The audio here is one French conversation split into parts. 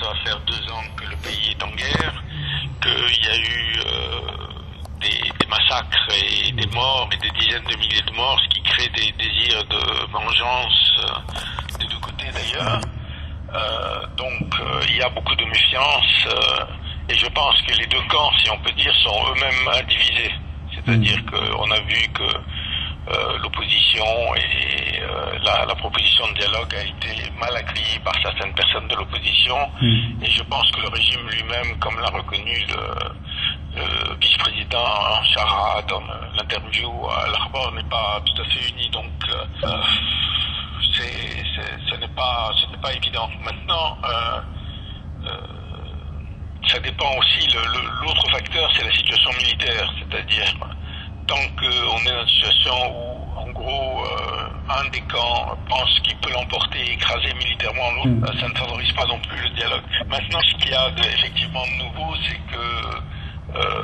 va faire 2 ans que le pays est en guerre, qu'il y a eu des massacres et des morts et des dizaines de milliers de morts, ce qui crée des désirs de vengeance des deux côtés d'ailleurs. Donc il y a beaucoup de méfiance et je pense que les deux camps, si on peut dire, sont eux-mêmes divisés. C'est-à-dire qu'on a vu que l'opposition et la proposition de dialogue a été mal accueillie par certaines personnes de l'opposition et je pense que le régime lui-même, comme l'a reconnu le vice-président Chara dans l'interview à l'Arbour, n'est pas tout à fait uni. Donc ce n'est pas évident. Maintenant, ça dépend aussi, l'autre facteur, c'est la situation militaire, c'est-à-dire tant qu'on est dans une situation où, en gros, un des camps pense qu'il peut l'emporter et écraser militairement l'autre, ça ne favorise pas non plus le dialogue. Maintenant, ce qu'il y a effectivement de nouveau, c'est que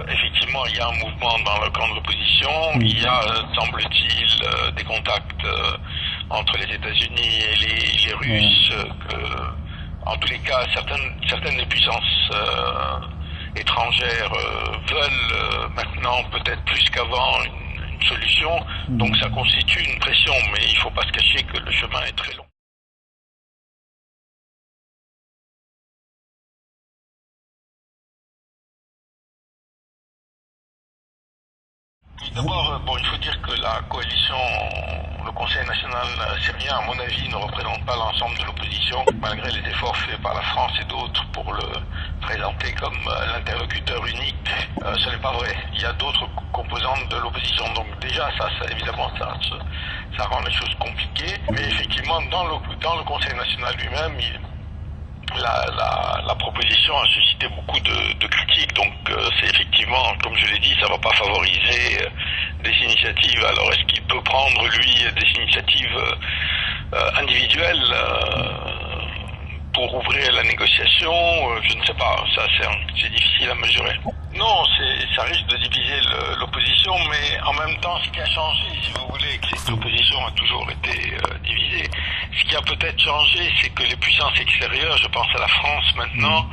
effectivement, il y a un mouvement dans le camp de l'opposition, il y a, semble-t-il, des contacts entre les États-Unis et les Russes, en tous les cas, certaines des puissances étrangères veulent maintenant, peut-être plus qu'avant, une solution. Donc ça constitue une pression, mais il ne faut pas se cacher que le chemin est très long. D'abord, il faut dire que la coalition, le Conseil national syrien, à mon avis, ne représente pas l'ensemble de l'opposition, malgré les efforts faits par la France et d'autres pour le présenter comme l'interlocuteur unique. Ce n'est pas vrai. Il y a d'autres composantes de l'opposition. Donc déjà, évidemment, ça rend les choses compliquées. Mais effectivement, dans le Conseil national lui-même, la proposition a suscité beaucoup de critiques, donc c'est effectivement, comme je l'ai dit, ça ne va pas favoriser des initiatives. Alors est-ce qu'il peut prendre, lui, des initiatives individuelles pour ouvrir la négociation? Je ne sais pas, ça c'est difficile à mesurer. Non, ça risque de diviser l'opposition, mais en même temps, ce qui a changé, si vous voulez, c'est que l'opposition a toujours été divisée. Ce qui a peut-être changé, c'est que les puissances extérieures, je pense à la France maintenant,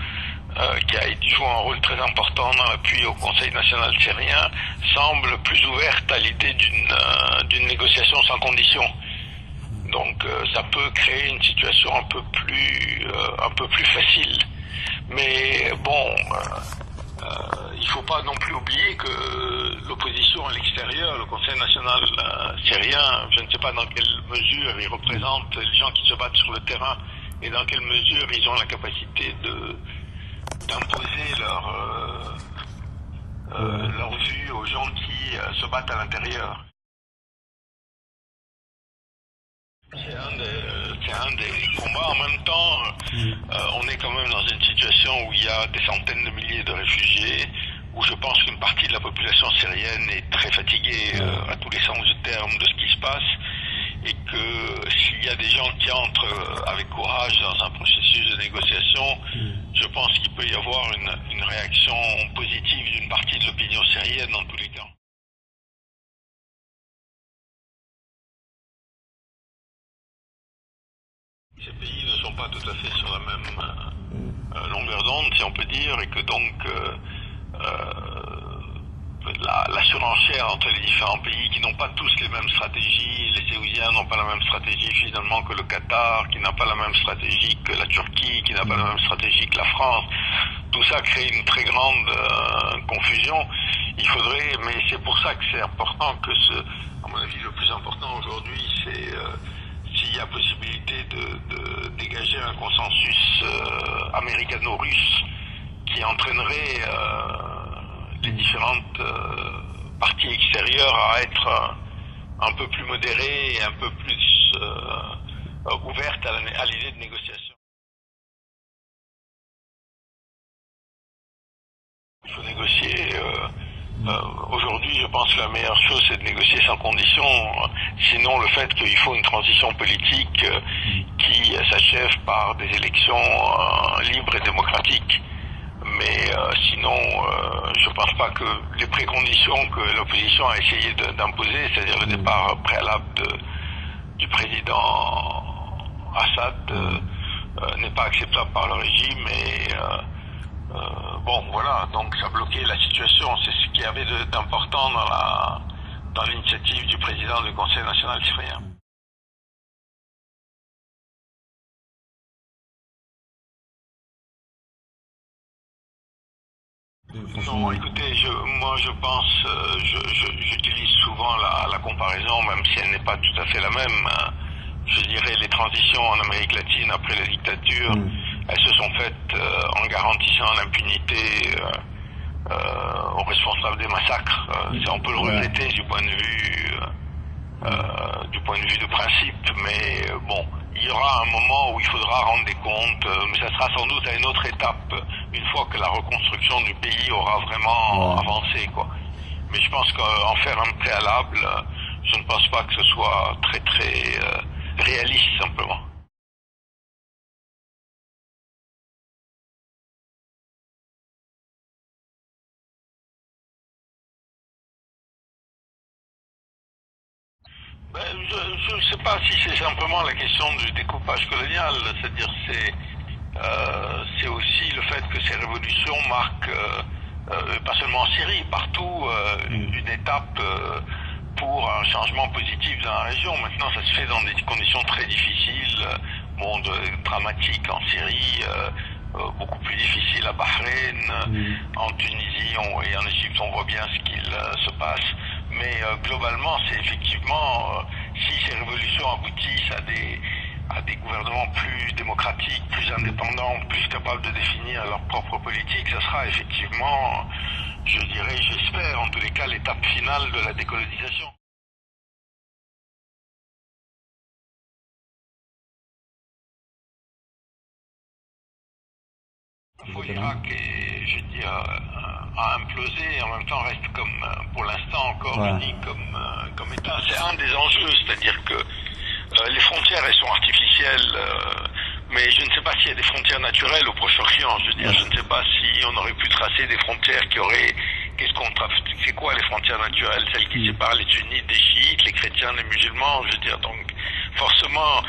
qui a joué un rôle très important dans l'appui au Conseil national syrien, semble plus ouverte à l'idée d'une négociation sans condition. Donc ça peut créer une situation un peu plus facile. Mais bon, il ne faut pas non plus oublier que l'opposition à l'extérieur, le Conseil national syrien, je ne sais pas dans quelle mesure il représente les gens qui se battent sur le terrain et dans quelle mesure ils ont la capacité d'imposer leur vue aux gens qui se battent à l'intérieur. C'est un des combats. En même temps, on est quand même dans une situation où il y a des centaines de milliers de réfugiés, où je pense qu'une partie de la population syrienne est très fatiguée à tous les sens du terme de ce qui se passe, et que s'il y a des gens qui entrent avec courage dans un processus de négociation, je pense qu'il peut y avoir une réaction positive d'une partie de l'opinion syrienne dans tous les cas. Ces pays ne sont pas tout à fait sur la même longueur d'onde, si on peut dire, et que donc la surenchère entre les différents pays qui n'ont pas tous les mêmes stratégies, les Saoudiens n'ont pas la même stratégie finalement que le Qatar, qui n'a pas la même stratégie que la Turquie, qui n'a pas la même stratégie que la France, tout ça crée une très grande confusion. Il faudrait, mais c'est pour ça que c'est important que à mon avis, le plus important aujourd'hui, c'est s'il y a possibilité de dégager un consensus américano-russe qui entraînerait les différentes parties extérieures à être un peu plus modérées et un peu plus ouvertes à l'idée de négociation. Il faut négocier. Aujourd'hui, je pense que la meilleure chose, c'est de négocier sans condition. Sinon, le fait qu'il faut une transition politique qui s'achève par des élections libres et démocratiques. Mais sinon, je ne pense pas que les préconditions que l'opposition a essayé d'imposer, c'est-à-dire le départ préalable du président Assad, n'est pas acceptable par le régime et bon voilà, donc ça bloquait la situation. C'est ce qu'il y avait d'important dans l'initiative du président du Conseil national cyprien. Non, écoutez, moi je pense, j'utilise souvent la comparaison, même si elle n'est pas tout à fait la même. Je dirais les transitions en Amérique latine après la dictature, elles se sont faites en garantissant l'impunité aux responsables des massacres. On peut le regretter du point de vue de principe, mais bon, il y aura un moment où il faudra rendre des comptes, mais ça sera sans doute à une autre étape, une fois que la reconstruction du pays aura vraiment avancé, quoi. Mais je pense qu'en faire un préalable, je ne pense pas que ce soit très réaliste, simplement. Je ne sais pas si c'est simplement la question du découpage colonial, c'est-à-dire c'est aussi le fait que ces révolutions marquent, pas seulement en Syrie, partout, une étape pour un changement positif dans la région. Maintenant, ça se fait dans des conditions très difficiles, dramatiques en Syrie, beaucoup plus difficiles à Bahreïn, en Tunisie et en Égypte, on voit bien ce qu'il se passe. Mais globalement, c'est effectivement, si ces révolutions aboutissent à des gouvernements plus démocratiques, plus indépendants, plus capables de définir leur propre politique, ça sera effectivement, je dirais, j'espère, en tous les cas, l'étape finale de la décolonisation. L'Irak est, je veux dire, a implosé et en même temps reste comme, pour l'instant, encore uni comme État. C'est un des enjeux, c'est-à-dire que les frontières, elles sont artificielles, mais je ne sais pas s'il y a des frontières naturelles au Proche-Orient. Je veux dire, je ne sais pas si on aurait pu tracer des frontières qui auraient... C'est quoi les frontières naturelles? Celles qui séparent les sunnites des chiites, les chrétiens des musulmans, je veux dire, donc forcément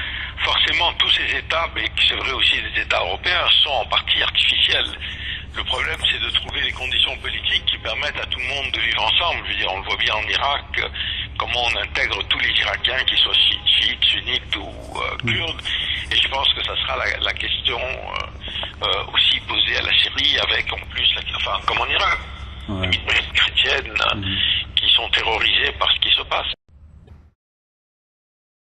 tous ces États, mais c'est vrai aussi des États européens, sont en partie artificiels. Le problème, c'est de trouver les conditions politiques qui permettent à tout le monde de vivre ensemble. Je veux dire, on le voit bien en Irak, comment on intègre tous les Irakiens, qu'ils soient chiites, sunnites ou kurdes. Et je pense que ça sera la question aussi posée à la Syrie, avec en plus, comme en Irak, les minorités chrétiennes qui sont terrorisées par ce qui se passe.